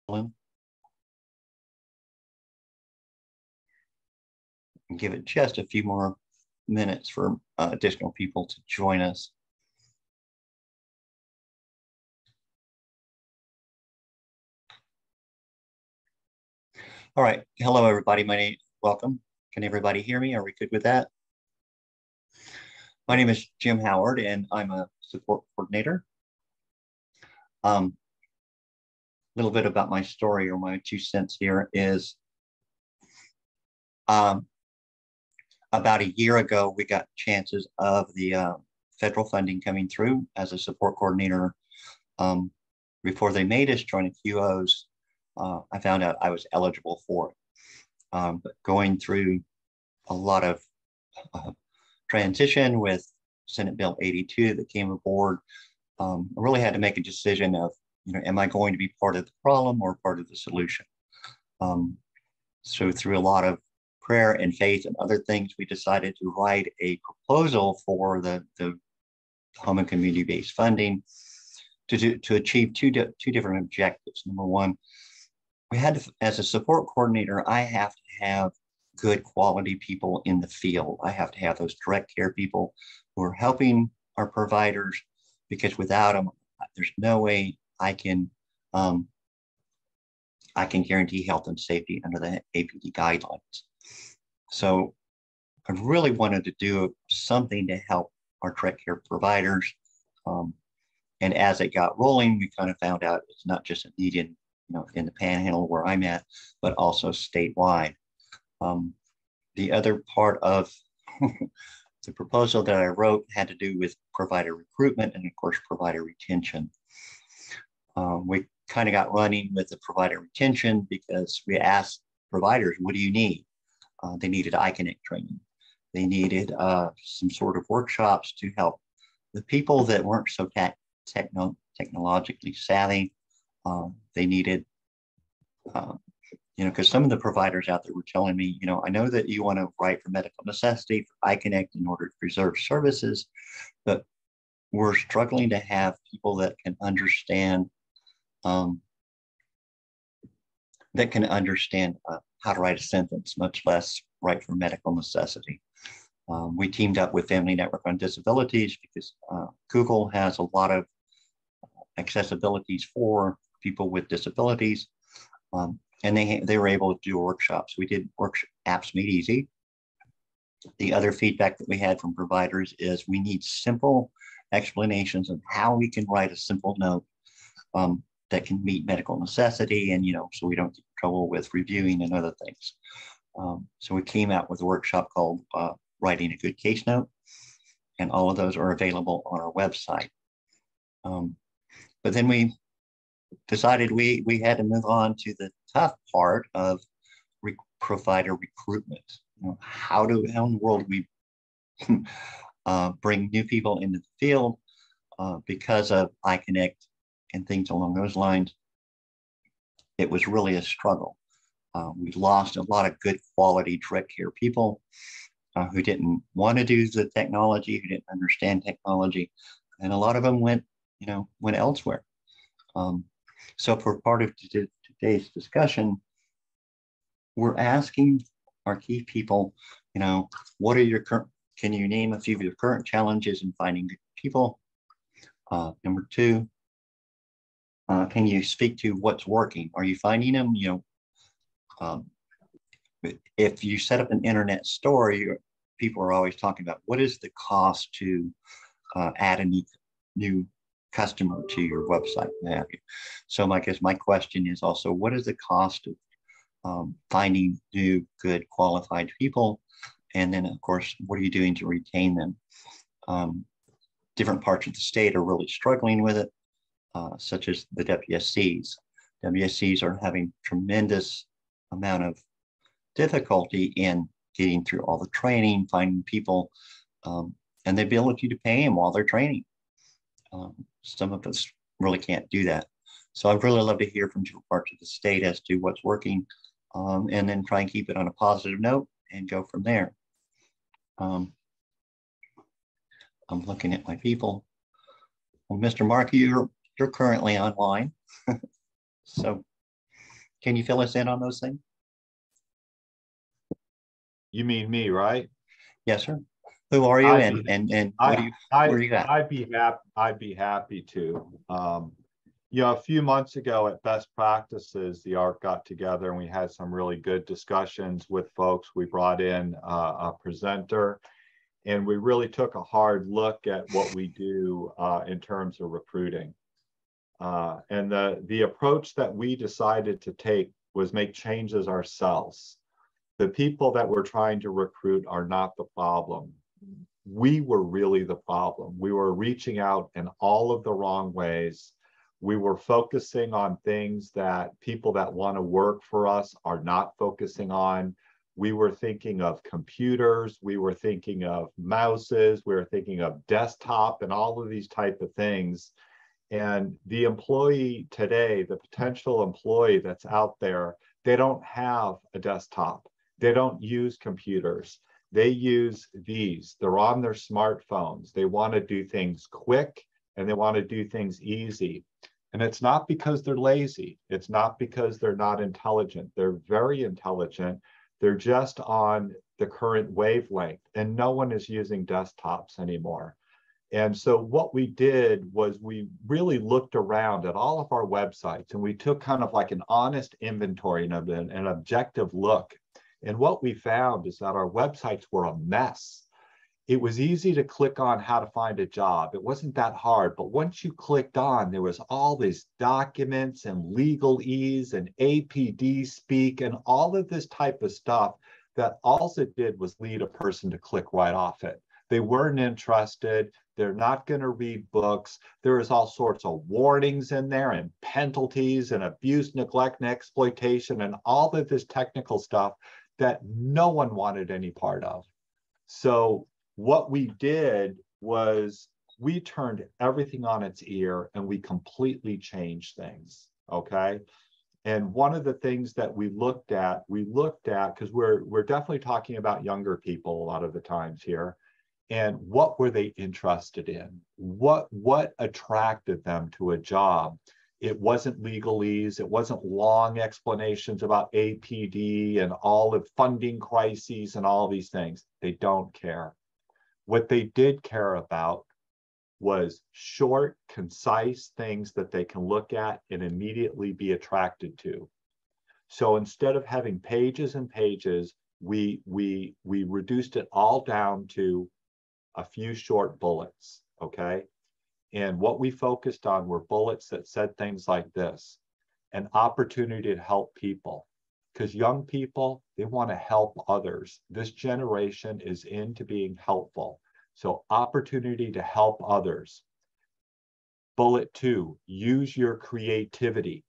and give it just a few more minutes for additional people to join us. All right. Hello, everybody. Welcome. Can everybody hear me? Are we good with that? My name is Jim Howard, and I'm a support coordinator. A little bit about my story, or my 2 cents here is about a year ago, we got chances of the federal funding coming through as a support coordinator. Before they made us join the QOs, I found out I was eligible for it. But going through a lot of transition with Senate Bill 82 that came aboard, I really had to make a decision of, am I going to be part of the problem or part of the solution? So through a lot of prayer and faith and other things, we decided to write a proposal for the home and community-based funding to achieve two different objectives. Number one, we had to, as a support coordinator, I have to have good quality people in the field. I have to have those direct care people who are helping our providers, because without them, there's no way I can guarantee health and safety under the APD guidelines. So I really wanted to do something to help our direct care providers. And as it got rolling, we kind of found out it's not just a need in the Panhandle where I'm at, but also statewide. The other part of the proposal that I wrote had to do with provider recruitment and, of course, provider retention. We kind of got running with the provider retention because we asked providers, what do you need? They needed iConnect training. They needed some sort of workshops to help the people that weren't so technologically savvy. They needed, because some of the providers out there were telling me, I know that you want to write for medical necessity for iConnect in order to preserve services, but we're struggling to have people that can understand how to write a sentence, much less write for medical necessity. We teamed up with Family Network on Disabilities because Google has a lot of accessibilities for people with disabilities. And they were able to do workshops. We did apps made easy. The other feedback that we had from providers is we need simple explanations of how we can write a simple note that can meet medical necessity, and so we don't get in trouble with reviewing and other things. So we came out with a workshop called Writing a Good Case Note, and all of those are available on our website. But then we decided we had to move on to the tough part of provider recruitment. How in the world do we bring new people into the field because of iConnect and things along those lines? It was really a struggle. We lost a lot of good quality direct care people who didn't want to do the technology, who didn't understand technology, and a lot of them went elsewhere. So for part of today's discussion, we're asking our key people, what are can you name a few of your current challenges in finding good people? Number two, can you speak to what's working? Are you finding them? If you set up an internet store, people are always talking about what is the cost to add a new customer to your website. So I guess my question is also, what is the cost of finding new, good, qualified people? And then, of course, what are you doing to retain them? Different parts of the state are really struggling with it, such as the WSCs. WSCs are having tremendous amount of difficulty in getting through all the training, finding people, and the ability to pay them while they're training. Some of us really can't do that. So I'd really love to hear from different parts of the state as to what's working, and then try and keep it on a positive note and go from there. I'm looking at my people. Well, Mr. Mark, you're currently online. So Can you fill us in on those things? You mean me, right? Yes, sir. Who are you, I'd and be and what do I you where I are you at? I'd be happy to. A few months ago at Best Practices, the ARC got together and we had some really good discussions with folks. We brought in a presenter, and we really took a hard look at what we do in terms of recruiting. And the approach that we decided to take was make changes ourselves. The people that we're trying to recruit are not the problem. We were really the problem. We were reaching out in all of the wrong ways. We were focusing on things that people that want to work for us are not focusing on. We were thinking of computers. We were thinking of mouses. We were thinking of desktop and all of these type of things. And the employee today, the potential employee that's out there, they don't have a desktop. They don't use computers. They use these. They're on their smartphones. They want to do things quick and they want to do things easy. And it's not because they're lazy. It's not because they're not intelligent. They're very intelligent. They're just on the current wavelength, and no one is using desktops anymore. And so what we did was we really looked around at all of our websites, and we took kind of like an honest inventory and an objective look. And what we found is that our websites were a mess. It was easy to click on how to find a job. It wasn't that hard, but once you clicked on, there was all these documents and legalese and APD speak and all of this type of stuff that all it did was lead a person to click right off it. They weren't interested. They're not going to read books. There is all sorts of warnings in there and penalties and abuse, neglect, and exploitation and all of this technical stuff that no one wanted any part of. So what we did was we turned everything on its ear and we completely changed things, okay? And one of the things that we looked at, because we're definitely talking about younger people a lot of the times here, and what were they interested in? What attracted them to a job? It wasn't legalese. It wasn't long explanations about APD and all the funding crises and all these things. They don't care. What they did care about was short, concise things that they can look at and immediately be attracted to. So instead of having pages and pages, we reduced it all down to a few short bullets, okay? And what we focused on were bullets that said things like this: an opportunity to help people. Because young people, they want to help others. This generation is into being helpful. So opportunity to help others. Bullet 2, use your creativity.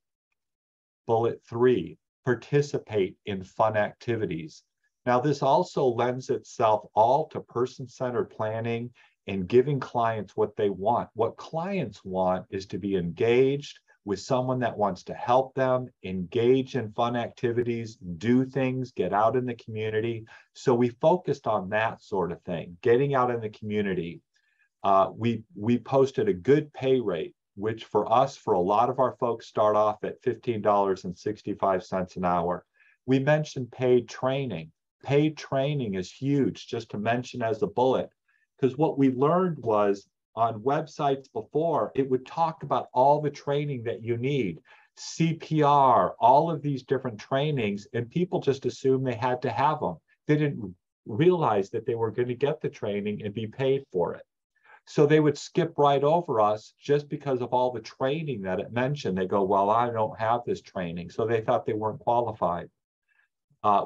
Bullet 3, participate in fun activities. Now, this also lends itself all to person-centered planning and giving clients what they want. What clients want is to be engaged with someone that wants to help them, engage in fun activities, do things, get out in the community. So we focused on that sort of thing, getting out in the community. We posted a good pay rate, which for us, for a lot of our folks, start off at $15.65 an hour. We mentioned paid training. Paid training is huge, just to mention as a bullet, because what we learned was on websites before, it would talk about all the training that you need, CPR, all of these different trainings, and people just assumed they had to have them. They didn't realize that they were going to get the training and be paid for it. So they would skip right over us just because of all the training that it mentioned. They go, well, I don't have this training. So they thought they weren't qualified.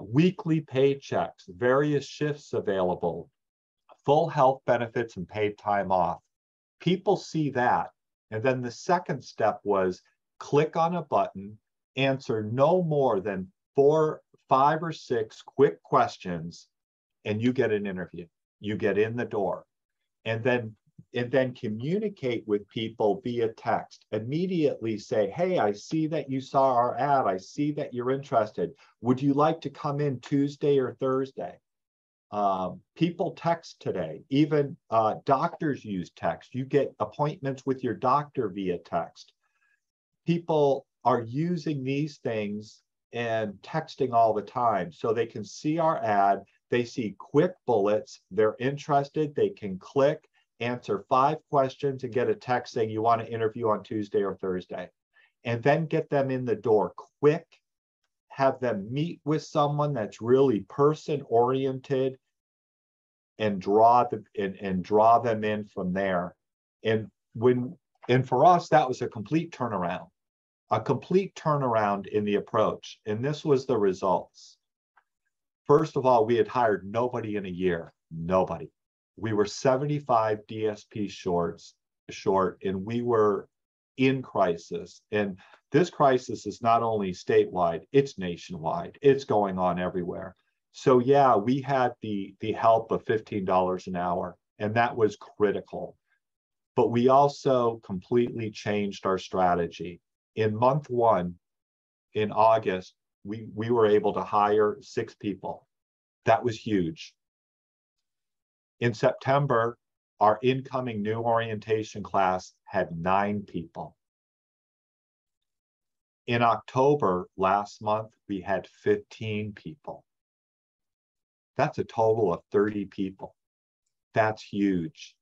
Weekly paychecks, various shifts available, full health benefits and paid time off. People see that. And then the second step was click on a button, answer no more than 4, 5, or 6 quick questions, and you get an interview. You get in the door. And then communicate with people via text. Immediately say, hey, I see that you saw our ad. I see that you're interested. Would you like to come in Tuesday or Thursday? People text today. Even doctors use text. You get appointments with your doctor via text. People are using these things and texting all the time. So they can see our ad, they see quick bullets, they're interested, they can click, answer 5 questions and get a text saying you want to interview on Tuesday or Thursday. And then get them in the door quick, have them meet with someone that's really person oriented, and draw them in from there. And for us, that was a complete turnaround in the approach. And this was the results. First of all, we had hired nobody in a year, nobody. We were 75 DSP short, and we were in crisis. And this crisis is not only statewide, it's nationwide. It's going on everywhere. So yeah, we had the help of $15 an hour, and that was critical. But we also completely changed our strategy. In month 1, in August, we were able to hire 6 people. That was huge. In September, our incoming new orientation class had 9 people. In October, last month, we had 15 people. That's a total of 30 people. That's huge.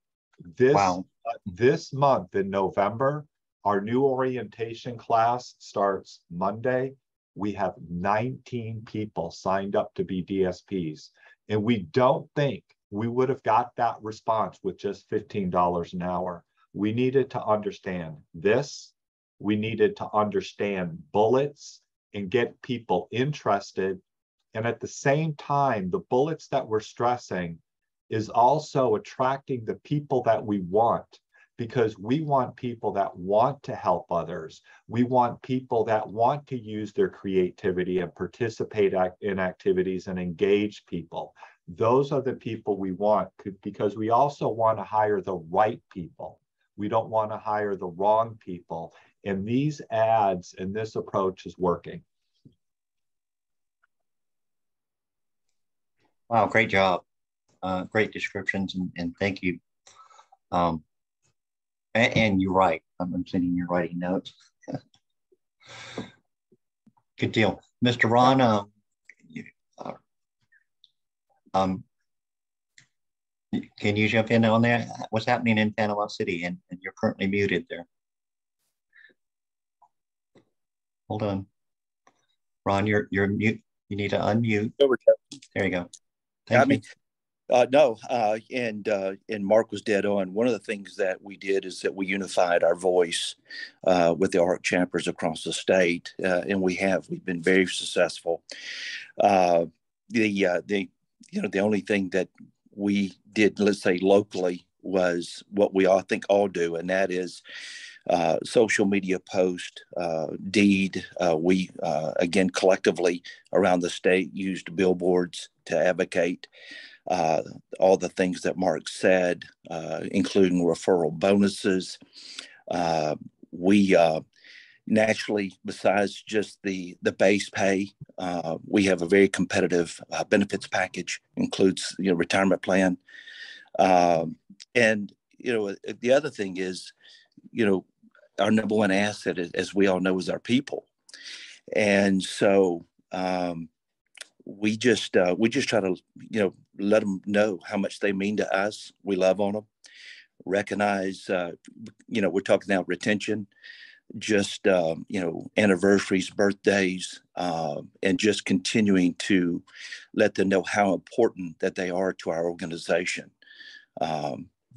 This month in November, our new orientation class starts Monday. We have 19 people signed up to be DSPs. And we don't think we would have got that response with just $15 an hour. We needed to understand this. We needed to understand bullets and get people interested. And at the same time, the bullets that we're stressing is also attracting the people that we want, because we want people that want to help others. We want people that want to use their creativity and participate in activities and engage people. Those are the people we want, because we also want to hire the right people. We don't want to hire the wrong people. And these ads and this approach is working. Wow, great job. Great descriptions, and thank you. And you're right. I'm sitting here writing notes. Good deal. Mr. Ron, can you jump in on that? What's happening in Panama City? And you're currently muted there. Hold on. Ron, you're mute. You need to unmute. There you go. Thank you. And Mark was dead on. One of the things that we did is that we unified our voice with the ARC chapters across the state, and we've been very successful. The only thing that we did, let's say locally, was what we all do, and that is social media post, deed. We again collectively around the state used billboards to advocate all the things that Mark said, including referral bonuses. We naturally, besides just the base pay, we have a very competitive benefits package, includes retirement plan, and the other thing is, our number one asset, as we all know, is our people, and so we just try to let them know how much they mean to us. We love on them. Recognize, we're talking now retention, just anniversaries, birthdays, and just continuing to let them know how important that they are to our organization.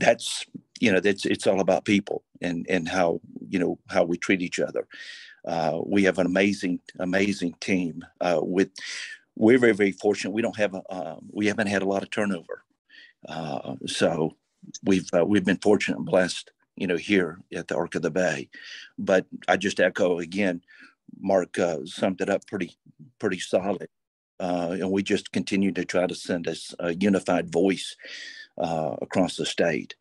It's all about people and how we treat each other. We have an amazing team. We're very, very fortunate. We haven't had a lot of turnover. So we've been fortunate and blessed, here at the Arc of the Bay. But I just echo again, Mark summed it up pretty solid. And we just continue to try to send us a unified voice across the state.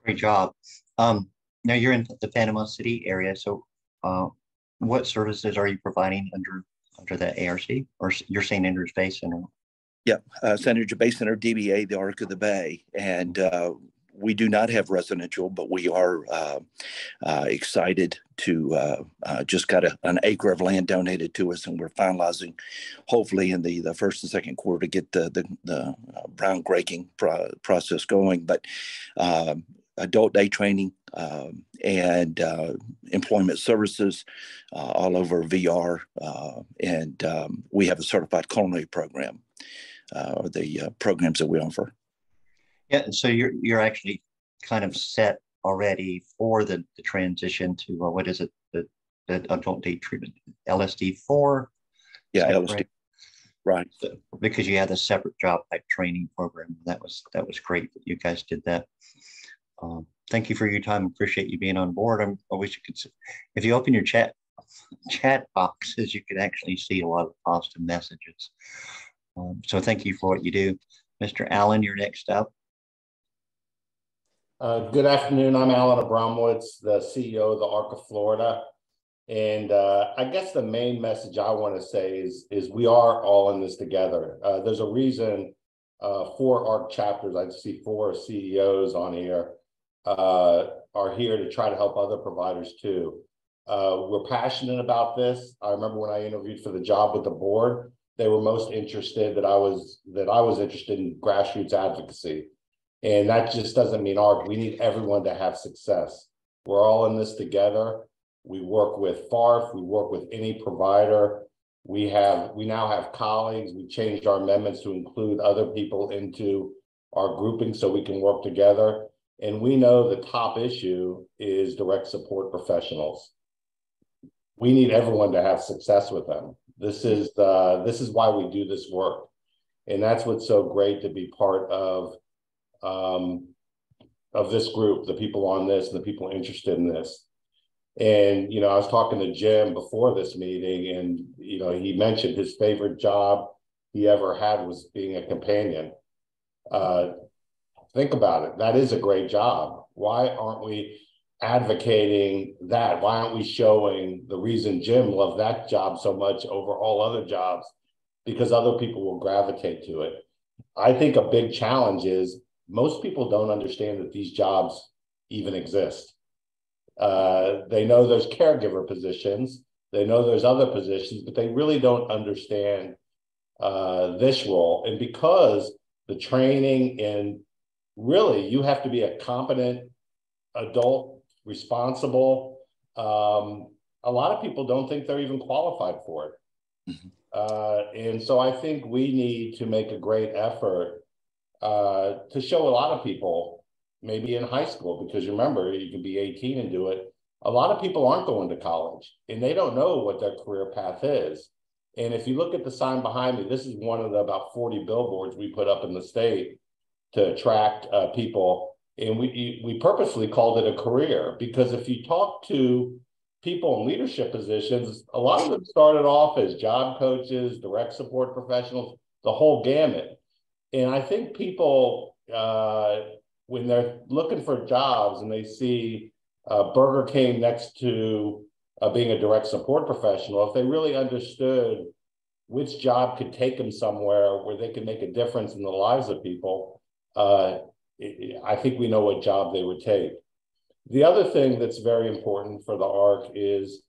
Great job. Now you're in the Panama City area. So what services are you providing under the ARC, or you're saying Andrews Bay Center? Yeah, Senator Bay Center, DBA, the Arc of the Bay. And we do not have residential, but we are excited to just got an acre of land donated to us, and we're finalizing, hopefully in the first and second quarter, to get the groundbreaking process going. But adult day training and employment services all over VR, and we have a certified culinary program, the programs that we offer. Yeah, and so you're actually kind of set already for the transition to what is it, the adult day treatment, LSD4? Yeah, LSD, right? So, because you had a separate job type training program, that was great that you guys did that. Thank you for your time. Appreciate you being on board. I wish you could, if you open your chat boxes, you could actually see a lot of positive messages. So thank you for what you do. Mr. Allen, you're next up. Good afternoon. I'm Alan Abramowitz, the CEO of the ARC of Florida. And I guess the main message I want to say is we are all in this together. There's a reason 4 ARC chapters, I see 4 CEOs on here, are here to try to help other providers too. We're passionate about this. I remember when I interviewed for the job with the board, they were most interested that I was interested in grassroots advocacy. And that just doesn't mean ARC. We need everyone to have success. We're all in this together. We work with FARF. We work with any provider. We now have colleagues. We changed our amendments to include other people into our grouping so we can work together. And we know the top issue is direct support professionals. We need everyone to have success with them. This is why we do this work. And that's what's so great to be part of this group, the people on this, the people interested in this. And, you know, I was talking to Jim before this meeting, and, you know, he mentioned his favorite job he ever had was being a companion. Think about it. That is a great job. Why aren't we advocating that? Why aren't we showing the reason Jim loved that job so much over all other jobs? Because other people will gravitate to it. I think a big challenge is most people don't understand that these jobs even exist. They know there's caregiver positions, they know there's other positions, but they really don't understand this role. And because the training, and really you have to be a competent adult, responsible, a lot of people don't think they're even qualified for it. Mm-hmm. And so I think we need to make a great effort to show a lot of people, maybe in high school, because remember, you can be 18 and do it. A lot of people aren't going to college and they don't know what their career path is. And if you look at the sign behind me, this is one of the about 40 billboards we put up in the state to attract people. And we purposely called it a career, because if you talk to people in leadership positions, a lot of them started off as job coaches, direct support professionals, the whole gamut. And I think people, when they're looking for jobs and they see Burger King next to being a direct support professional, if they really understood which job could take them somewhere where they could make a difference in the lives of people, I think we know what job they would take. The other thing that's very important for the ARC is,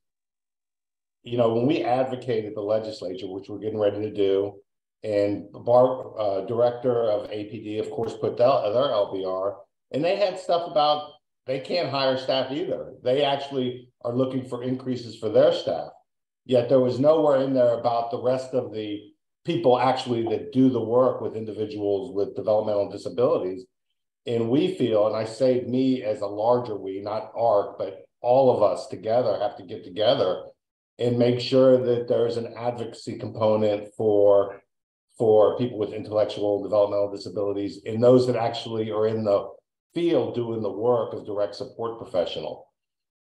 you know, when we advocated the legislature, which we're getting ready to do, and the director of APD, of course, put their LBR, and they had stuff about they can't hire staff either. They actually are looking for increases for their staff. Yet there was nowhere in there about the rest of the people actually that do the work with individuals with developmental disabilities. And we feel, and I say me as a larger we, not ARC, but all of us together have to get together and make sure that there's an advocacy component for people with intellectual developmental disabilities and those that actually are in the field doing the work of direct support professional.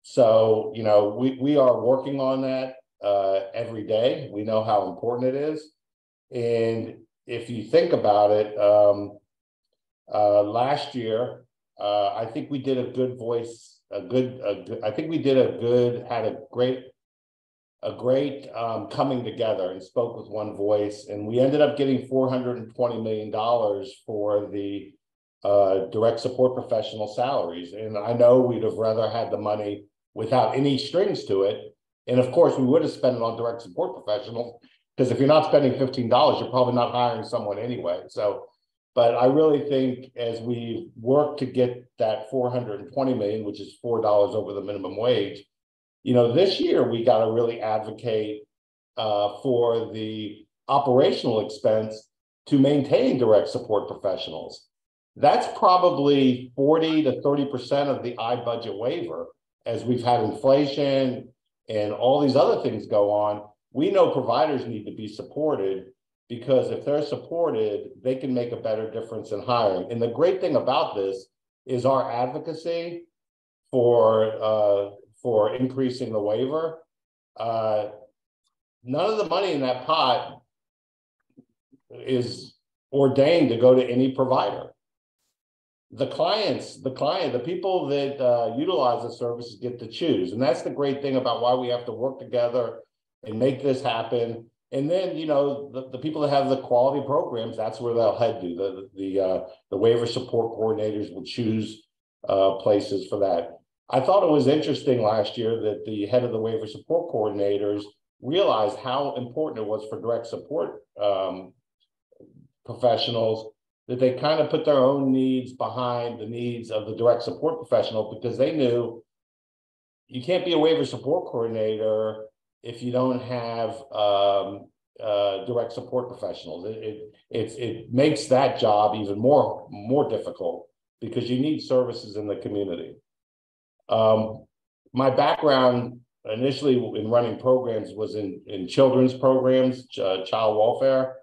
So, you know, we are working on that every day. We know how important it is. And if you think about it, last year, I think we did a good voice, I think we did had a great coming together and spoke with one voice. And we ended up getting $420 million for the direct support professional salaries. And I know we'd have rather had the money without any strings to it. And of course, we would have spent it on direct support professionals, because if you're not spending $15, you're probably not hiring someone anyway. So, but I really think as we work to get that 420 million, which is $4 over the minimum wage, this year we got to really advocate for the operational expense to maintain direct support professionals. That's probably 40 to 30% of the I budget waiver. As we've had inflation and all these other things go on, we know providers need to be supported, because if they're supported, they can make a better difference in hiring. And the great thing about this is our advocacy for increasing the waiver. None of the money in that pot is ordained to go to any provider. The people that utilize the services get to choose. And that's the great thing about why we have to work together and make this happen. And then, the people that have the quality programs, that's where they'll head to. The waiver support coordinators will choose places for that. I thought it was interesting last year that the head of the waiver support coordinators realized how important it was for direct support professionals, that they kind of put their own needs behind the needs of the direct support professional, because they knew you can't be a waiver support coordinator if you don't have direct support professionals. It makes that job even more difficult, because you need services in the community. My background initially in running programs was in children's programs, child welfare,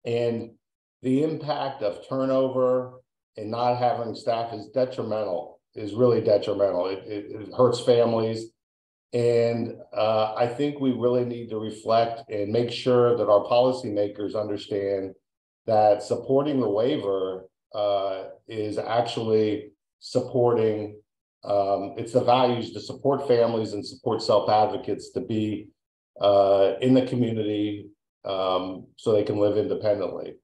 and the impact of turnover and not having staff is really detrimental. It hurts families. And I think we really need to reflect and make sure that our policymakers understand that supporting the waiver is actually supporting, it's the values to support families and support self-advocates to be in the community so they can live independently.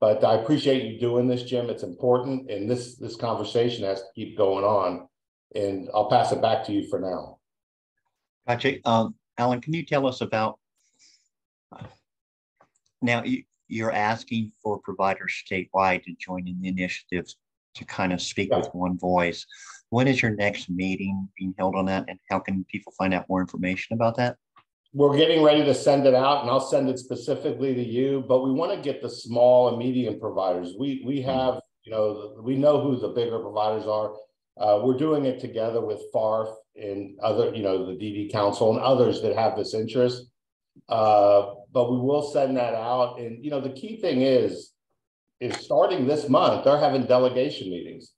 But I appreciate you doing this, Jim. It's important, and this conversation has to keep going on. And I'll pass it back to you for now. Gotcha. Alan, can you tell us about, now you're asking for providers statewide to join in the initiatives to kind of speak with one voice. When is your next meeting being held on that, and how can people find out more information about that? We're getting ready to send it out, and I'll send it specifically to you, but we want to get the small and medium providers. We have, we know who the bigger providers are. We're doing it together with FARF and other, the DD Council and others that have this interest. But we will send that out. And, the key thing is starting this month, they're having delegation meetings.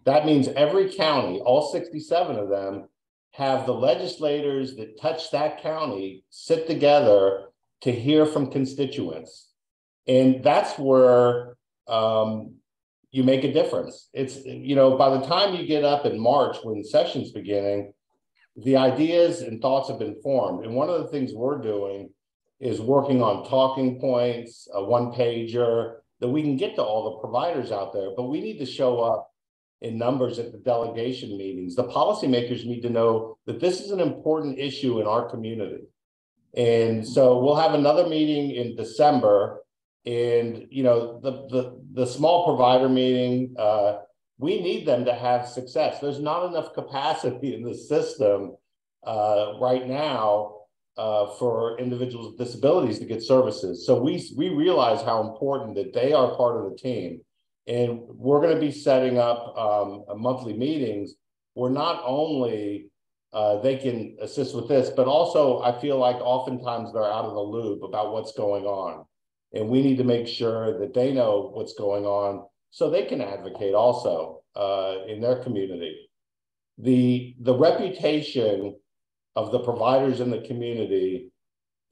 That means every county, all 67 of them, have the legislators that touch that county sit together to hear from constituents. And that's where you make a difference. It's, by the time you get up in March when session's beginning, the ideas and thoughts have been formed. And one of the things we're doing is working on talking points, a one-pager, that we can get to all the providers out there, but we need to show up in numbers at the delegation meetings. The policymakers need to know that this is an important issue in our community. And so we'll have another meeting in December. And the small provider meeting, we need them to have success. There's not enough capacity in the system right now for individuals with disabilities to get services. So we realize how important that they are part of the team. And we're going to be setting up monthly meetings where not only they can assist with this, but also I feel like oftentimes they're out of the loop about what's going on. And we need to make sure that they know what's going on so they can advocate also in their community. The reputation of the providers in the community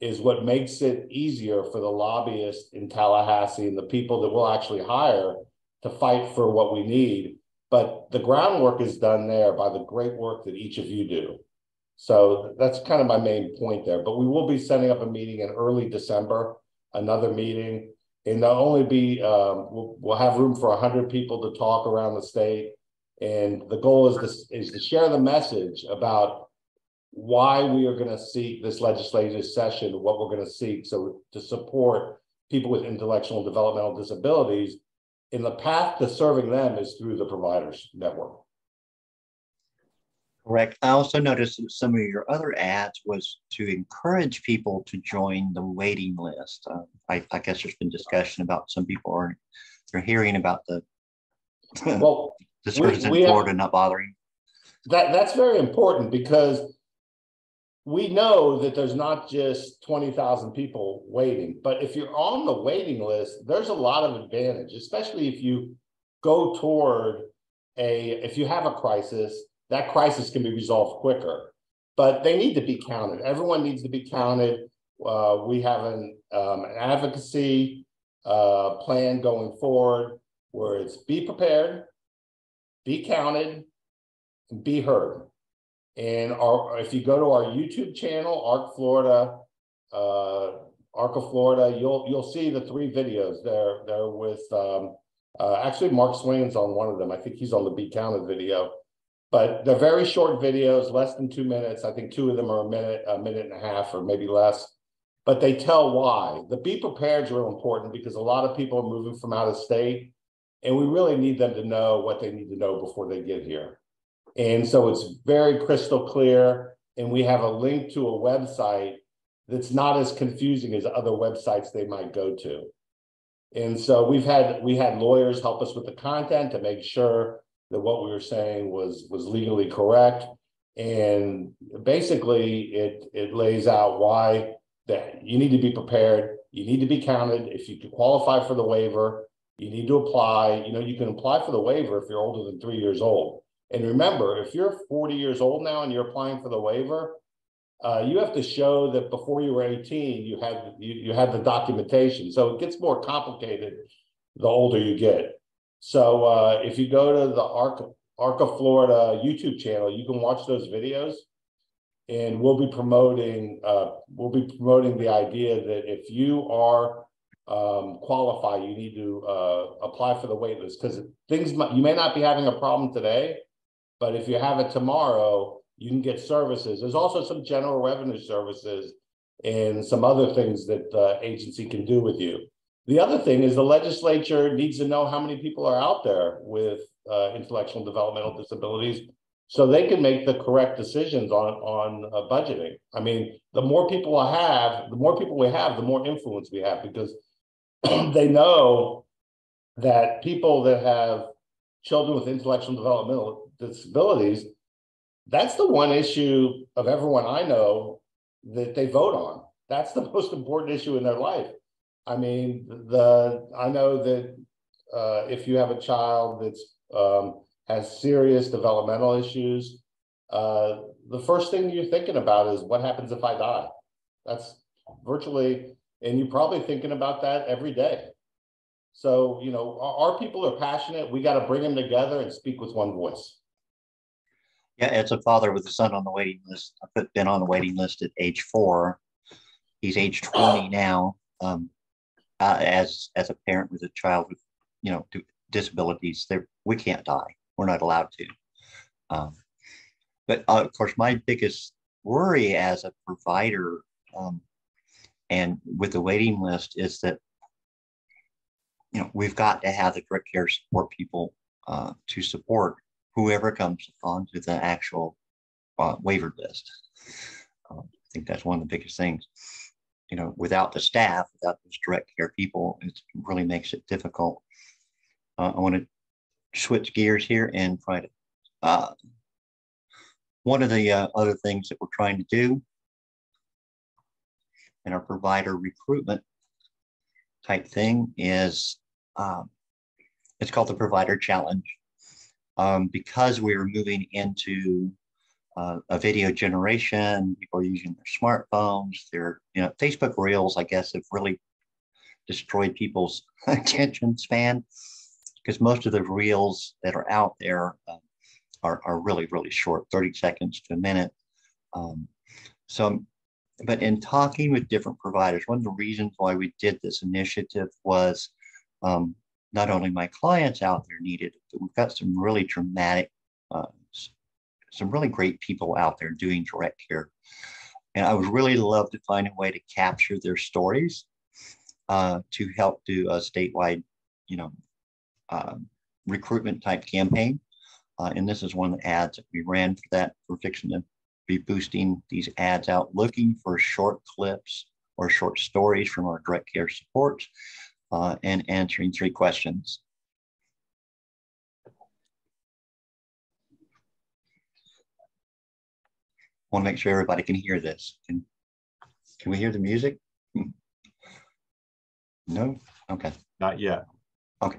is what makes it easier for the lobbyists in Tallahassee and the people that we'll actually hire to fight for what we need. But the groundwork is done there by the great work that each of you do. So that's kind of my main point there. But we will be setting up a meeting in early December, another meeting. And there'll only be, we'll have room for 100 people to talk around the state. And the goal is to share the message about why we are going to seek this legislative session, what we're going to seek, so to support people with intellectual and developmental disabilities. And the path to serving them is through the providers network. Correct. I also noticed that some of your other ads was to encourage people to join the waiting list. I guess there's been discussion about some people they're hearing about the well, the services in Florida not bothering. That's very important, because we know that there's not just 20,000 people waiting, but if you're on the waiting list, there's a lot of advantage, especially if you go toward if you have a crisis, that crisis can be resolved quicker, but they need to be counted. Everyone needs to be counted. We have an advocacy plan going forward where it's be prepared, be counted, and be heard. And if you go to our YouTube channel, Arc of Florida, you'll see the 3 videos. They're with actually Mark Swain's on one of them. I think he's on the Be Counted video. But they're very short videos, less than 2 minutes. I think 2 of them are a minute and a half, or maybe less. But they tell why. The be prepared is real important, because a lot of people are moving from out of state, and we really need them to know what they need to know before they get here. And so it's very crystal clear, and we have a link to a website that's not as confusing as other websites they might go to. And so we had lawyers help us with the content to make sure that what we were saying was legally correct. And basically it lays out why that you need to be prepared, you need to be counted. If you can qualify for the waiver, you need to apply. You can apply for the waiver if you're older than 3 years old. And remember, if you're 40 years old now and you're applying for the waiver, you have to show that before you were 18, you had the documentation. So it gets more complicated the older you get. So if you go to the Arc of Florida YouTube channel, you can watch those videos, and we'll be promoting the idea that if you are qualified, you need to apply for the wait list, because you may not be having a problem today, but if you have it tomorrow, you can get services. There's also some general revenue services and some other things that the agency can do with you. The other thing is the legislature needs to know how many people are out there with intellectual and developmental disabilities, so they can make the correct decisions on budgeting. I mean, the more people we have, the more influence we have, because they know that people that have children with intellectual and developmental disabilities, that's the one issue of everyone I know that they vote on. That's the most important issue in their life. I mean, I know that if you have a child that's has serious developmental issues, the first thing you're thinking about is what happens if I die? That's virtually, and you're probably thinking about that every day. So, our people are passionate. We got to bring them together and speak with one voice. Yeah, as a father with a son on the waiting list, I've been on the waiting list at age 4. He's age 20 now. As a parent with a child with disabilities, we can't die. We're not allowed to. But of course, my biggest worry as a provider and with the waiting list is that we've got to have the direct care support people to support whoever comes onto the actual waiver list. I think that's one of the biggest things. Without the staff, without those direct care people, it really makes it difficult. I want to switch gears here and try to. One of the other things that we're trying to do in our provider recruitment type thing is it's called the Provider Challenge. Because we are moving into a video generation, people are using their smartphones, their Facebook Reels, I guess, have really destroyed people's attention span, because most of the reels that are out there are really, really short, 30 seconds to a minute. So But in talking with different providers, one of the reasons why we did this initiative was not only my clients out there needed it, but we've got some really dramatic, some really great people out there doing direct care. And I would really love to find a way to capture their stories to help do a statewide, you know, recruitment type campaign. And this is one of the ads that we ran for that. We're fixing to be boosting these ads out, looking for short clips or short stories from our direct care support and answering 3 questions. Want to make sure everybody can hear this. Can we hear the music? No? Okay. Not yet. Okay.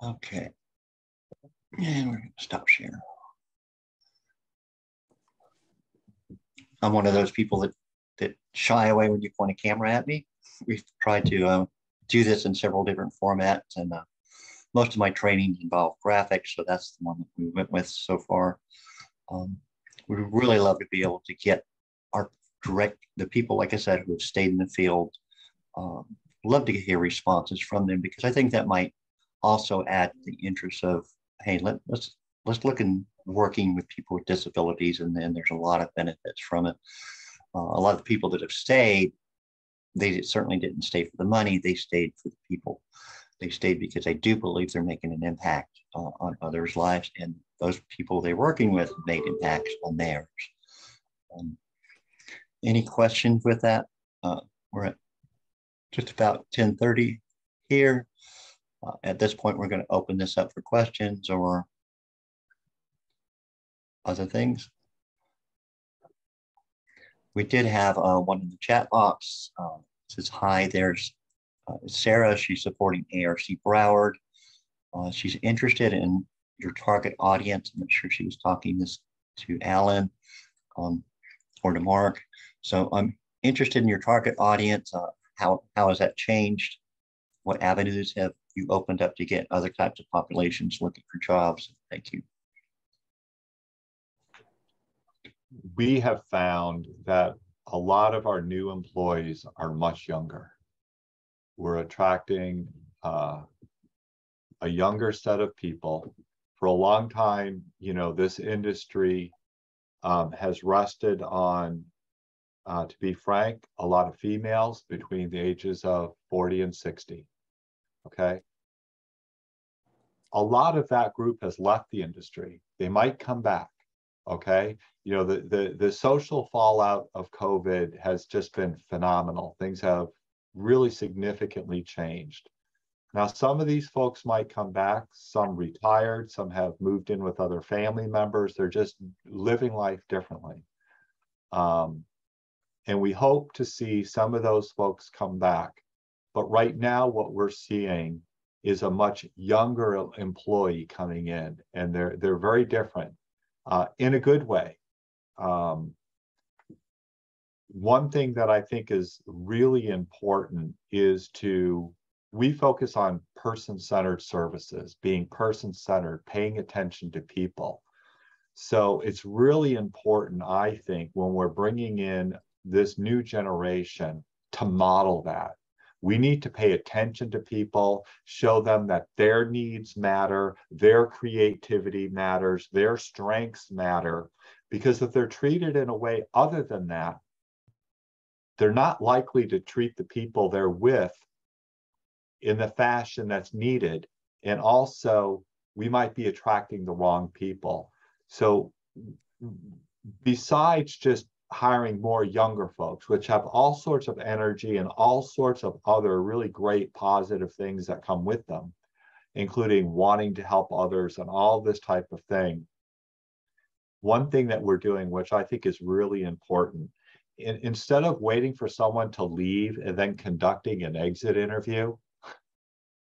Okay. And we're going to stop sharing. I'm one of those people that shy away when you point a camera at me. We've tried to do this in several different formats, and most of my trainings involve graphics, so that's the one that we went with so far. We would really love to be able to get the people, like I said, who have stayed in the field, love to hear responses from them, because I think that might also add the interest of, hey, let's look in working with people with disabilities, and then there's a lot of benefits from it. A lot of the people that have stayed, they certainly didn't stay for the money, they stayed for the people. They stayed because they do believe they're making an impact on others' lives, and those people they're working with made impacts on theirs. Any questions with that? We're at just about 10:30 here. At this point, we're going to open this up for questions or other things. We did have one in the chat box. Says, hi, there's Sarah. She's supporting ARC Broward. She's interested in your target audience. I'm not sure she was talking this to Alan or to Mark. So I'm interested in your target audience. How has that changed? What avenues have you opened up to get other types of populations looking for jobs? Thank you. We have found that a lot of our new employees are much younger. We're attracting a younger set of people. For a long time, you know, this industry has rested on, to be frank, a lot of females between the ages of 40 and 60. Okay. A lot of that group has left the industry. They might come back. Okay. You know, the social fallout of COVID has just been phenomenal. Things have really significantly changed. Now, some of these folks might come back, some retired, some have moved in with other family members. They're just living life differently. And we hope to see some of those folks come back. But right now, what we're seeing is a much younger employee coming in, and they're very different in a good way. One thing that I think is really important is we focus on person-centered services, being person-centered, paying attention to people. So it's really important, I think, when we're bringing in this new generation to model that. We need to pay attention to people, show them that their needs matter, their creativity matters, their strengths matter, because if they're treated in a way other than that, they're not likely to treat the people they're with in the fashion that's needed. And also, we might be attracting the wrong people. So besides just hiring more younger folks, which have all sorts of energy and all sorts of other really great positive things that come with them, including wanting to help others and all this type of thing. One thing that we're doing, which I think is really important, instead of waiting for someone to leave and then conducting an exit interview,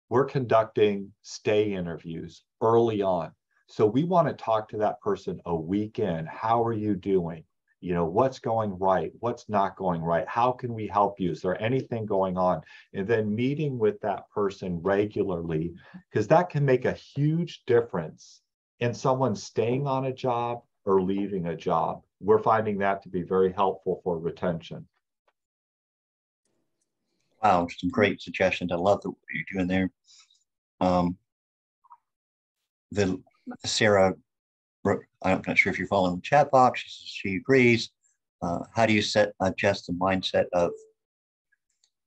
we're conducting stay interviews early on. So we want to talk to that person a week in. How are you doing? You know, what's going right? What's not going right? How can we help you? Is there anything going on? And then meeting with that person regularly, because that can make a huge difference in someone staying on a job or leaving a job. We're finding that to be very helpful for retention. Wow, some great suggestions. I love what you're doing there. Sarah, I'm not sure if you're following the chat box. She agrees. How do you adjust the mindset of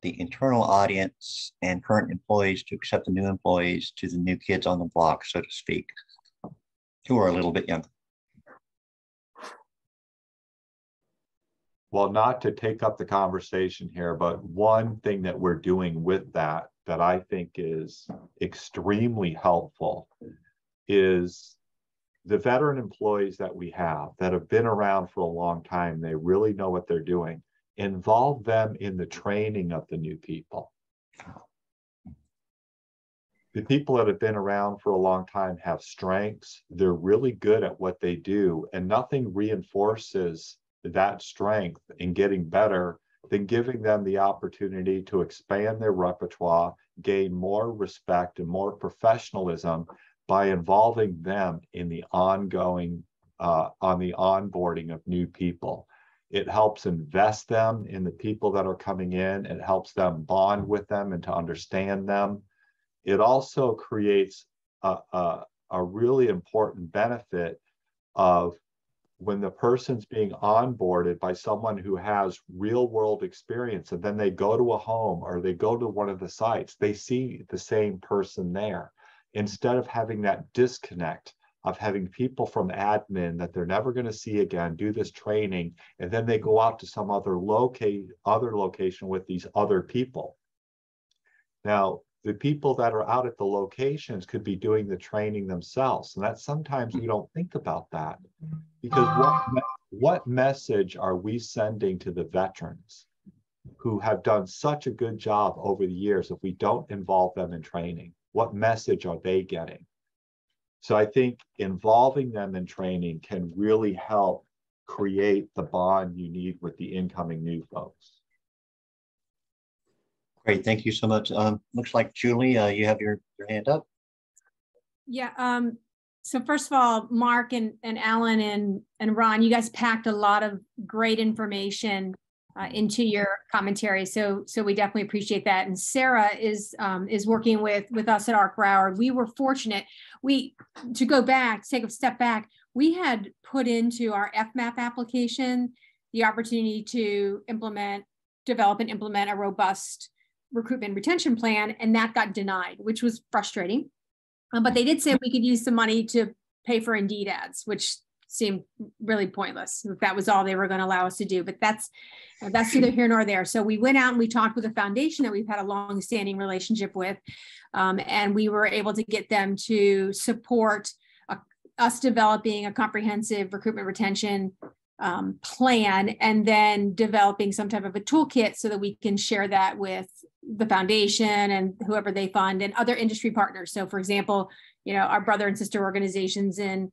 the internal audience and current employees to accept the new employees to the new kids on the block, so to speak, who are a little bit younger? Well, not to take up the conversation here, but one thing that we're doing with that I think is extremely helpful is the veteran employees that we have that have been around for a long time. They really know what they're doing. Involve them in the training of the new people. The people that have been around for a long time have strengths. They're really good at what they do, and nothing reinforces that strength in getting better than giving them the opportunity to expand their repertoire, gain more respect and more professionalism by involving them in the ongoing, on the onboarding of new people. It helps invest them in the people that are coming in. It helps them bond with them and to understand them. It also creates a really important benefit of when the person's being onboarded by someone who has real world experience, and then they go to a home or they go to one of the sites, they see the same person there. Instead of having that disconnect of having people from admin that they're never going to see again do this training, and then they go out to some other location with these other people. Now, the people that are out at the locations could be doing the training themselves. And that sometimes we don't think about that, because what message are we sending to the veterans who have done such a good job over the years if we don't involve them in training? What message are they getting? So I think involving them in training can really help create the bond you need with the incoming new folks. Great, thank you so much. Looks like Julie, you have your hand up. Yeah. So first of all, Mark and Alan and Ron, you guys packed a lot of great information into your commentary. So we definitely appreciate that. And Sarah is working with us at Ark Broward. We were fortunate. To go back, take a step back, we had put into our FMAP application the opportunity to develop and implement a robust recruitment retention plan, and that got denied, which was frustrating. But they did say we could use some money to pay for Indeed ads, which seemed really pointless if that was all they were going to allow us to do. But that's neither here nor there. So we went out and we talked with a foundation that we've had a long-standing relationship with, and we were able to get them to support us developing a comprehensive recruitment retention plan, and then developing some type of a toolkit so that we can share that with the foundation and whoever they fund and other industry partners. So for example, our brother and sister organizations in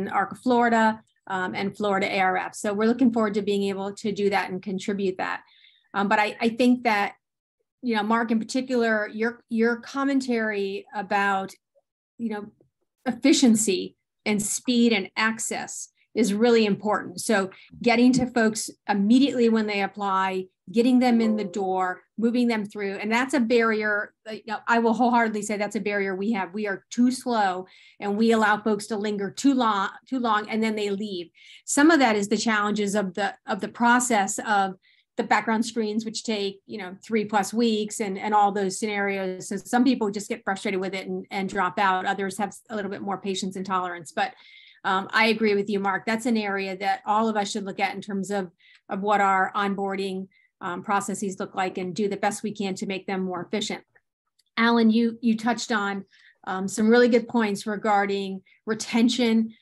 ARC Florida and Florida ARF. So we're looking forward to being able to do that and contribute that. But I think that, Mark, in particular, your commentary about, efficiency and speed and access is really important. So getting to folks immediately when they apply, getting them in the door, moving them through. And that's a barrier. I will wholeheartedly say that's a barrier we have. We are too slow and we allow folks to linger too long, and then they leave. Some of that is the challenges of the process of the background screens, which take, 3+ weeks and all those scenarios. So some people just get frustrated with it and drop out. Others have a little bit more patience and tolerance. But I agree with you, Mark. That's an area that all of us should look at in terms of what our onboarding processes look like and do the best we can to make them more efficient. Alan, you touched on some really good points regarding retention,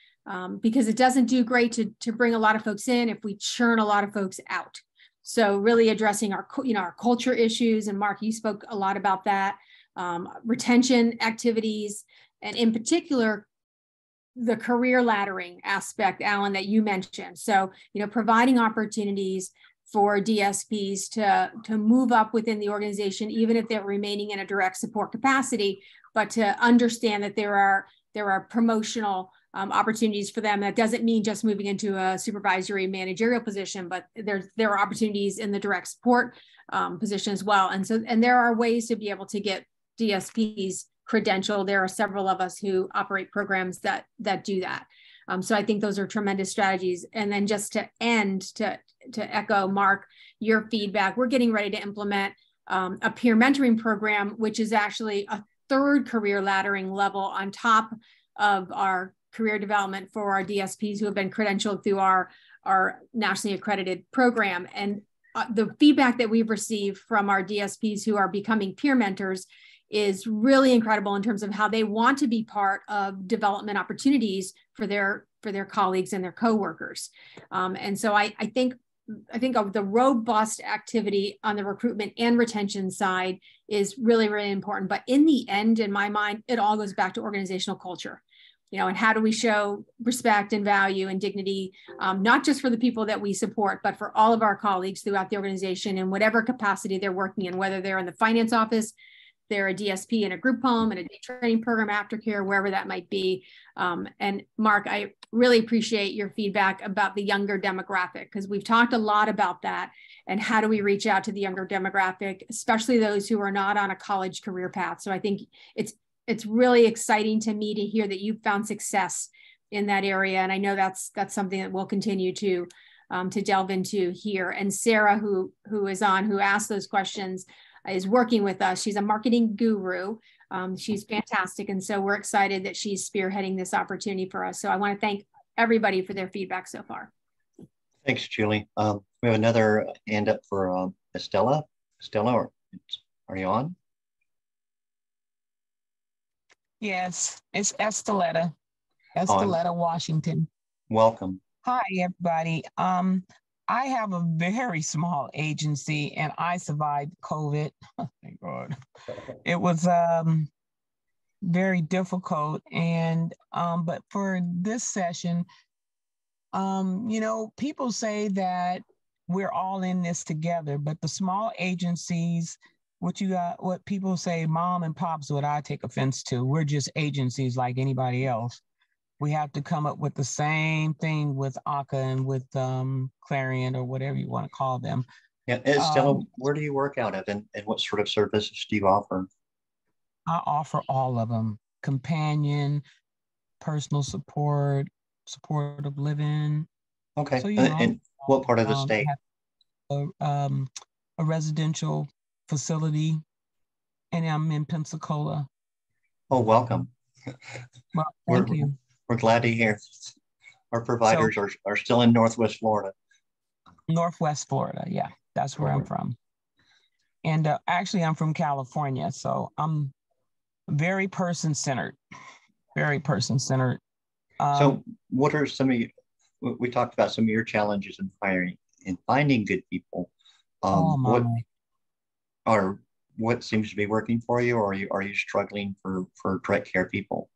because it doesn't do great to bring a lot of folks in if we churn a lot of folks out. So really addressing our culture issues, and Mark, you spoke a lot about that, retention activities, and in particular, the career laddering aspect, Alan, that you mentioned. So, providing opportunities for DSPs to move up within the organization, even if they're remaining in a direct support capacity, but to understand that there are promotional opportunities for them. That doesn't mean just moving into a supervisory managerial position, but there are opportunities in the direct support position as well. And there are ways to be able to get DSPs credentialed. There are several of us who operate programs that do that. So I think those are tremendous strategies. And then just to echo, Mark, your feedback, we're getting ready to implement a peer mentoring program, which is actually a third career laddering level on top of our career development for our DSPs who have been credentialed through our nationally accredited program. And the feedback that we've received from our DSPs who are becoming peer mentors is really incredible in terms of how they want to be part of development opportunities for their colleagues and their coworkers. And so I think of the robust activity on the recruitment and retention side is really, really important. But in the end, in my mind, it all goes back to organizational culture. And how do we show respect and value and dignity, not just for the people that we support, but for all of our colleagues throughout the organization in whatever capacity they're working in, whether they're in the finance office, they're a DSP in a group home, in a day training program, aftercare, wherever that might be. And Mark, I really appreciate your feedback about the younger demographic, because we've talked a lot about that and how do we reach out to the younger demographic, especially those who are not on a college career path. So I think it's really exciting to me to hear that you've found success in that area. And I know that's something that we'll continue to delve into here. And Sarah, who asked those questions, is working with us. She's a marketing guru. She's fantastic. And so we're excited that she's spearheading this opportunity for us. So I want to thank everybody for their feedback so far. Thanks, Julie. We have another hand up for Estella. Estella, are you on? Yes, it's Esteletta Washington. Welcome. Hi, everybody. I have a very small agency and I survived COVID. Thank God. It was very difficult. And but for this session, people say that we're all in this together, but the small agencies, what people say, mom and pops, what I take offense to, we're just agencies like anybody else. We have to come up with the same thing with ACA and with Clarion or whatever you want to call them. Yeah, Estella, where do you work out of and what sort of services do you offer? I offer all of them: companion, personal support, supportive living. Okay, so, and what part of the state? A residential facility, and I'm in Pensacola. Oh, welcome. Well, thank you. We're glad to hear. Our providers are still in Northwest Florida. Northwest Florida, yeah, that's where I'm from. And actually, I'm from California, so I'm very person-centered, very person-centered. So what are some of you, we talked about some of your challenges in hiring and finding good people. What seems to be working for you, or are you struggling for direct care people?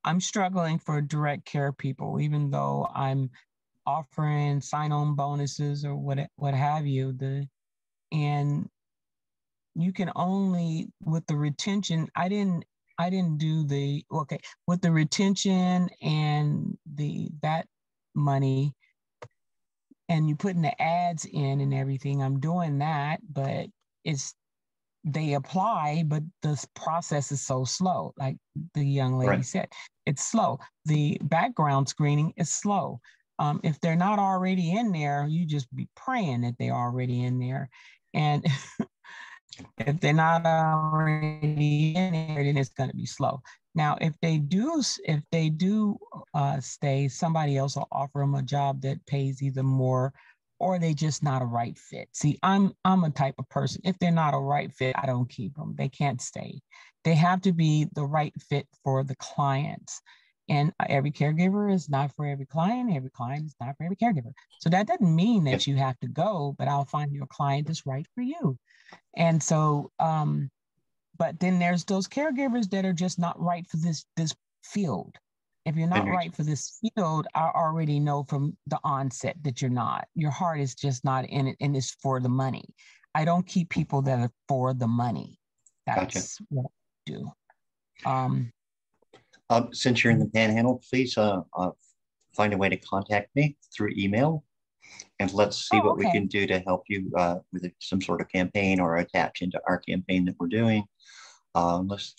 I'm struggling for direct care people, even though I'm offering sign-on bonuses or what have you. And you can only, with the retention, I didn't do with the retention and that money and you putting the ads in and everything. I'm doing that, but they apply, but the process is so slow. Like the young lady said, it's slow. The background screening is slow. If they're not already in there, you just be praying that they're already in there. And if they're not already in there, then it's going to be slow. Now, if they do stay, somebody else will offer them a job that pays either more, or they just not a right fit. See, I'm a type of person. If they're not a right fit, I don't keep them. They can't stay. They have to be the right fit for the clients. And every caregiver is not for every client. Every client is not for every caregiver. So that doesn't mean that you have to go, but I'll find you a client that's right for you. And so, but then there's those caregivers that are just not right for this field. If you're not right for this field, I already know from the onset that you're not. Your heart is just not in it, and it's for the money. I don't keep people that are for the money. That's what I do. Since you're in the Panhandle, please find a way to contact me through email, and let's see what we can do to help you with some sort of campaign or attach into our campaign that we're doing. Let's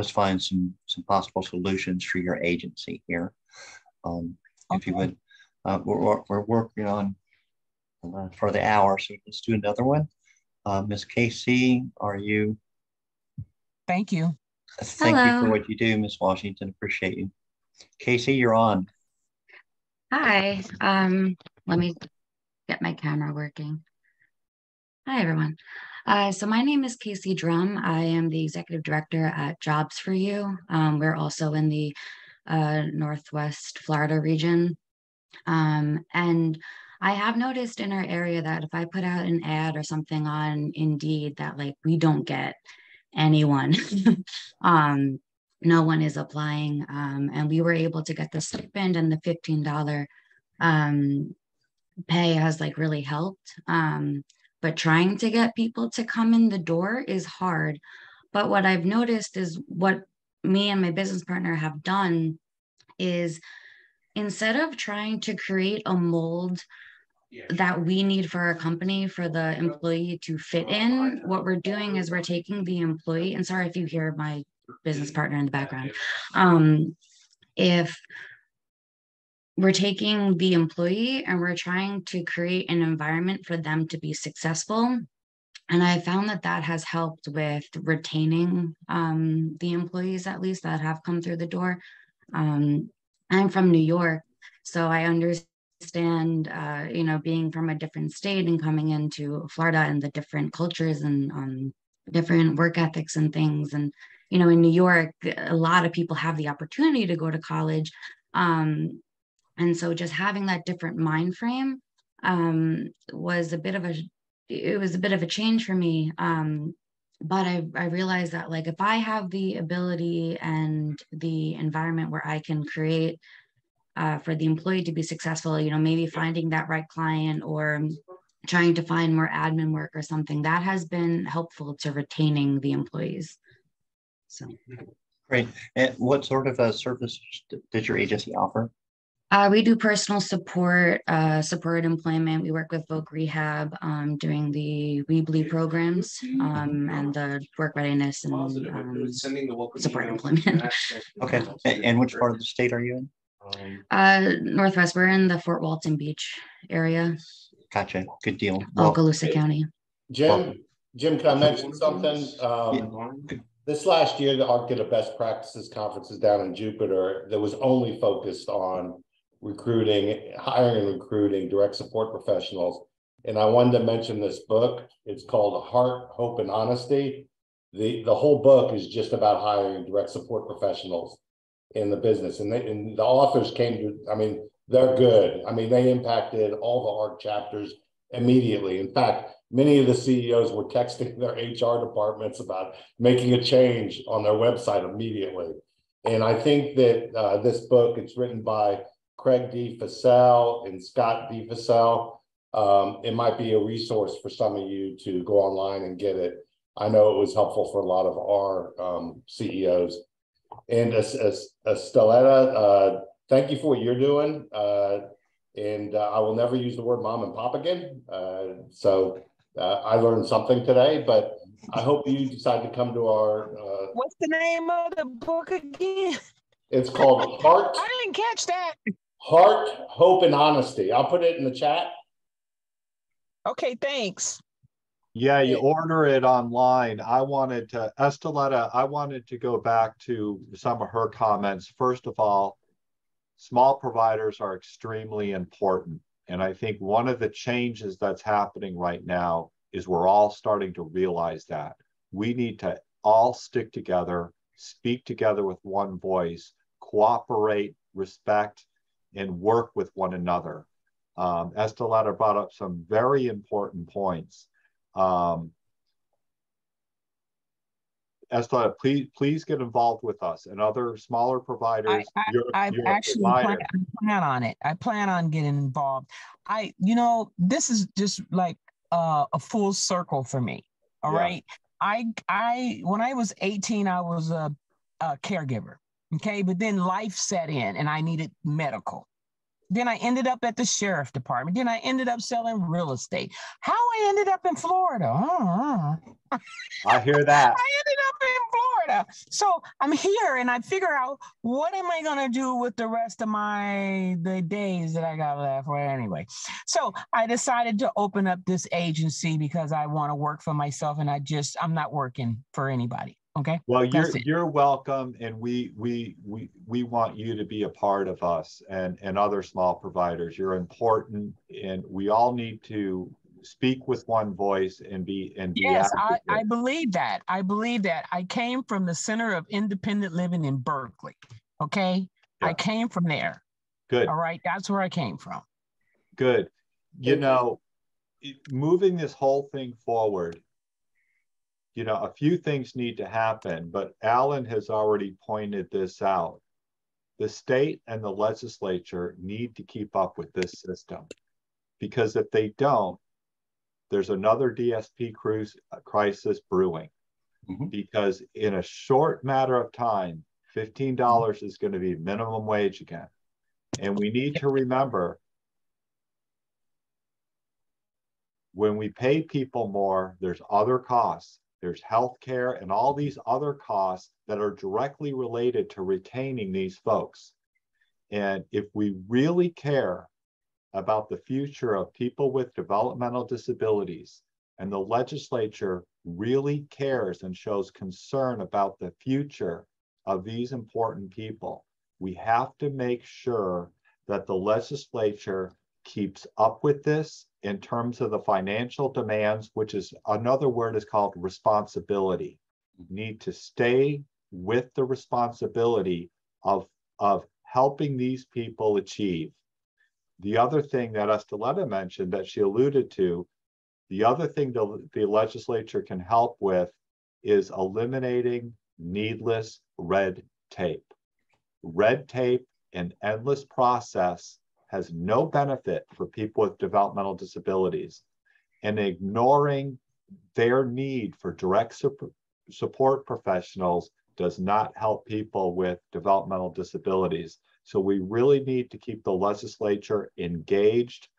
find some possible solutions for your agency here. If you would, we're working on for the hour, so let's do another one. Miss Casey, are you? Thank you. Thank you for what you do, Miss Washington. Appreciate you. Casey, you're on. Hi. Let me get my camera working. Hi, everyone. So my name is Casey Drum. I am the executive director at Jobs for You. We're also in the Northwest Florida region. And I have noticed in our area that if I put out an ad or something on Indeed, that like we don't get anyone. No one is applying. And we were able to get the stipend, and the $15 pay has like really helped. But trying to get people to come in the door is hard. But what I've noticed is what me and my business partner have done is, instead of trying to create a mold that we need for our company for the employee to fit in, what we're doing is we're taking the employee, and sorry if you hear my business partner in the background, if we're taking the employee and we're trying to create an environment for them to be successful. And I found that that has helped with retaining the employees, at least, that have come through the door. I'm from New York, so I understand, being from a different state and coming into Florida and the different cultures and different work ethics and things. And, in New York, a lot of people have the opportunity to go to college. And so just having that different mind frame was a bit of a change for me. But I realized that, like, if I have the ability and the environment where I can create for the employee to be successful, maybe finding that right client or trying to find more admin work or something, that has been helpful to retaining the employees. So Great. And what sort of service does your agency offer? We do personal support, supported employment. We work with Voc Rehab, doing the Weebly programs and the work readiness and supported employment. Okay. And which part of the state are you in? Northwest. We're in the Fort Walton Beach area. Gotcha. Good deal. Okaloosa County. Jim, can I mention something? This last year, the ARC did a best practices conferences down in Jupiter that was only focused on hiring and recruiting direct support professionals. And I wanted to mention this book. It's called Heart, Hope, and Honesty. The whole book is just about hiring direct support professionals in the business. And the authors they're good. They impacted all the ARC chapters immediately. In fact, many of the CEOs were texting their HR departments about making a change on their website immediately. And I think that this book, it's written by Craig D. Fassell and Scott D. Fassell. It might be a resource for some of you to go online and get it. I know it was helpful for a lot of our CEOs. And Esteletta, thank you for what you're doing. And I will never use the word mom and pop again. So I learned something today, but I hope you decide to come to our. What's the name of the book again? It's called Heart. I didn't catch that. Heart, Hope, and Honesty. I'll put it in the chat. Okay, thanks. Yeah, you order it online. Esteletta, I wanted to go back to some of her comments. First of all, small providers are extremely important. And I think one of the changes that's happening right now is we're all starting to realize that. We need to all stick together, speak together with one voice, cooperate, respect, and work with one another. Esteletta brought up some very important points. Esteletta, please get involved with us and other smaller providers. I actually plan on it. I plan on getting involved. This is just like a full circle for me. All right. When I was 18, I was a caregiver. Okay. But then life set in and I needed medical. Then I ended up at the sheriff department. Then I ended up selling real estate. How I ended up in Florida? I hear that. I ended up in Florida. So I'm here and I figure out what am I going to do with the rest of the days that I got left. Well, anyway, so I decided to open up this agency because I want to work for myself and I'm not working for anybody. Okay. Well, you're welcome, and we want you to be a part of us and other small providers. You're important, and we all need to speak with one voice and be. Yes, I believe that. I came from the Center of Independent Living in Berkeley. Okay, yeah. I came from there. Good. All right, that's where I came from. Good. Moving this whole thing forward. A few things need to happen, but Alan has already pointed this out. The state and the legislature need to keep up with this system, because if they don't, there's another DSP crisis brewing. Mm-hmm. Because in a short matter of time, $15 is going to be minimum wage again. And we need to remember, when we pay people more, there's other costs. There's healthcare and all these other costs that are directly related to retaining these folks. And if we really care about the future of people with developmental disabilities, and the legislature really cares and shows concern about the future of these important people, we have to make sure that the legislature keeps up with this in terms of the financial demands, which is another word is called responsibility. You need to stay with the responsibility of helping these people achieve. The other thing that Esteletta mentioned that she alluded to, the other thing the legislature can help with is eliminating needless red tape. Red tape and endless process has no benefit for people with developmental disabilities, and ignoring their need for direct support professionals does not help people with developmental disabilities. So we really need to keep the legislature engaged.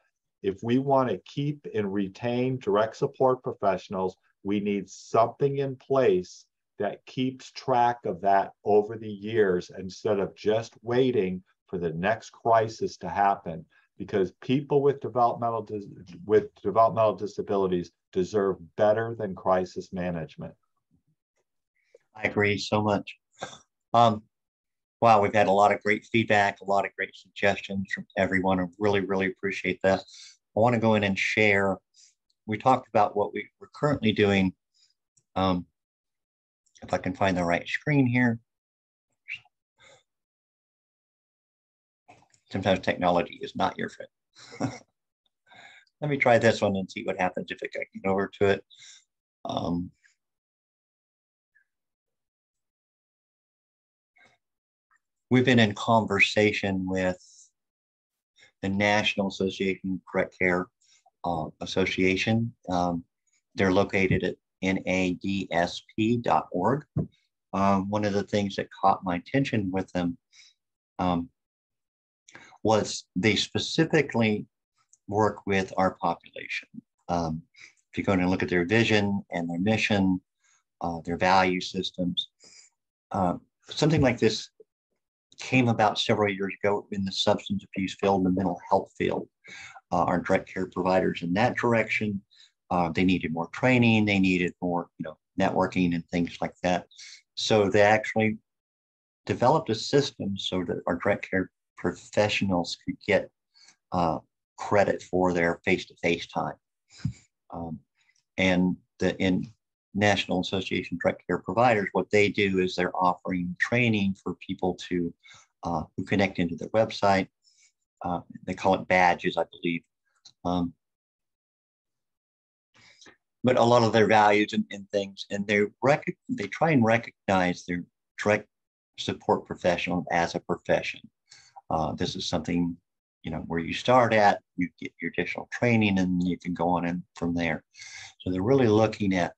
If we want to keep and retain direct support professionals, we need something in place that keeps track of that over the years instead of just waiting for the next crisis to happen, because people with developmental disabilities deserve better than crisis management. I agree so much. Wow, we've had a lot of great feedback, a lot of great suggestions from everyone. I really, really appreciate that. I want to go in and share. We talked about what we're currently doing. If I can find the right screen here. Sometimes technology is not your friend. Let me try this one and see what happens if I get over to it. We've been in conversation with the National Association of Correct Care Association. They're located at nadsp.org. One of the things that caught my attention with them, was they specifically work with our population. If you go and look at their vision and their mission, their value systems, something like this came about several years ago in the substance abuse field and the mental health field. Our direct care providers in that direction, they needed more training, they needed more, networking and things like that. So they actually developed a system so that our direct care professionals could get credit for their face-to-face time. And in National Association of Direct Care Providers, what they do is they're offering training for people to who connect into their website. They call it badges, I believe. But a lot of their values and things, and they try and recognize their direct support professional as a profession. This is something, where you start at, you get your additional training, and you can go on in from there. So they're really looking at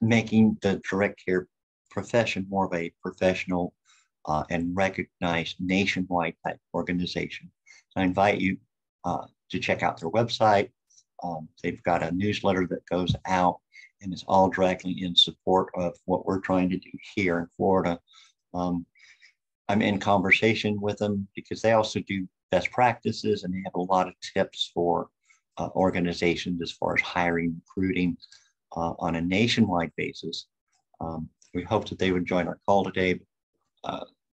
making the direct care profession more of a professional and recognized nationwide type organization. So I invite you to check out their website. They've got a newsletter that goes out, and it's all directly in support of what we're trying to do here in Florida. I'm in conversation with them because they also do best practices, and they have a lot of tips for organizations as far as hiring, recruiting on a nationwide basis. We hoped that they would join our call today.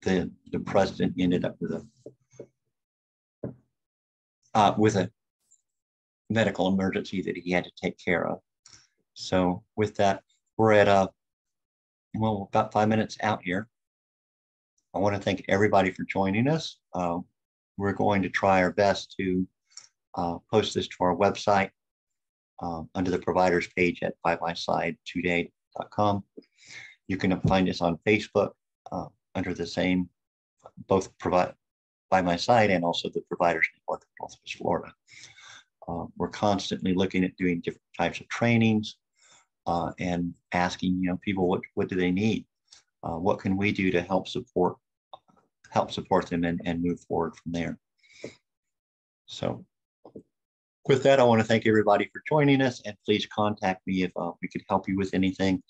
The president ended up with a medical emergency that he had to take care of. So with that, we're at about 5 minutes out here. I want to thank everybody for joining us. We're going to try our best to post this to our website under the providers page at bymyside2day.com. You can find us on Facebook under the same, both By My Side and also the Providers Network of Northwest Florida. We're constantly looking at doing different types of trainings and asking people what do they need? What can we do to help support them and move forward from there? So with that, I want to thank everybody for joining us, and please contact me if we could help you with anything.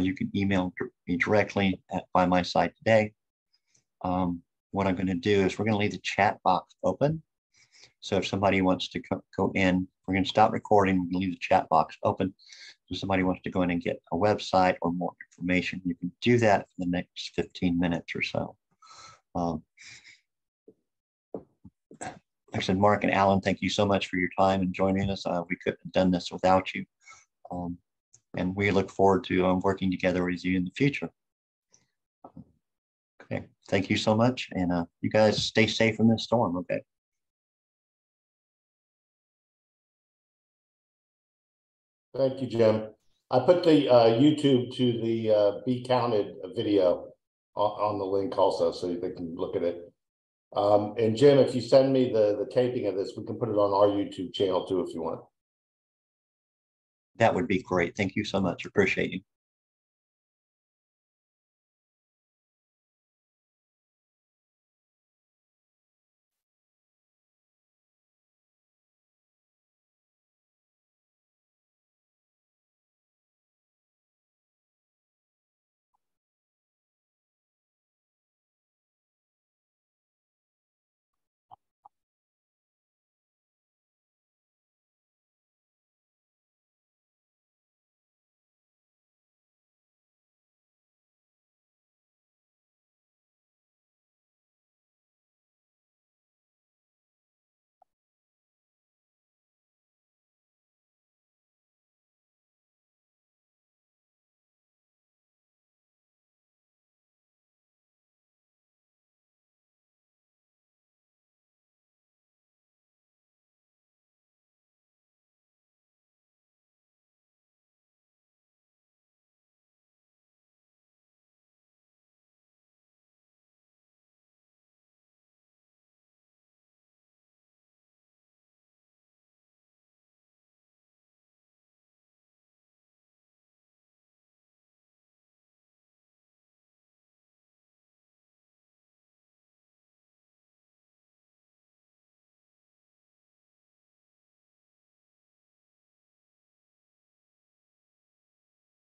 You can email me directly at By My Side Today. What I'm going to do is we're going to leave the chat box open. So if somebody wants to go in, we're going to stop recording. We're going to leave the chat box open. If somebody wants to go in and get a website or more information, you can do that in the next 15 minutes or so. Like I said, Mark and Alan, thank you so much for your time and joining us. We couldn't have done this without you. And we look forward to working together with you in the future. Okay, thank you so much. And you guys stay safe in this storm, okay? Thank you, Jim. I put the YouTube to the Be Counted video on the link also, so they can look at it. And Jim, if you send me the taping of this, we can put it on our YouTube channel too, if you want. That would be great. Thank you so much. Appreciate you.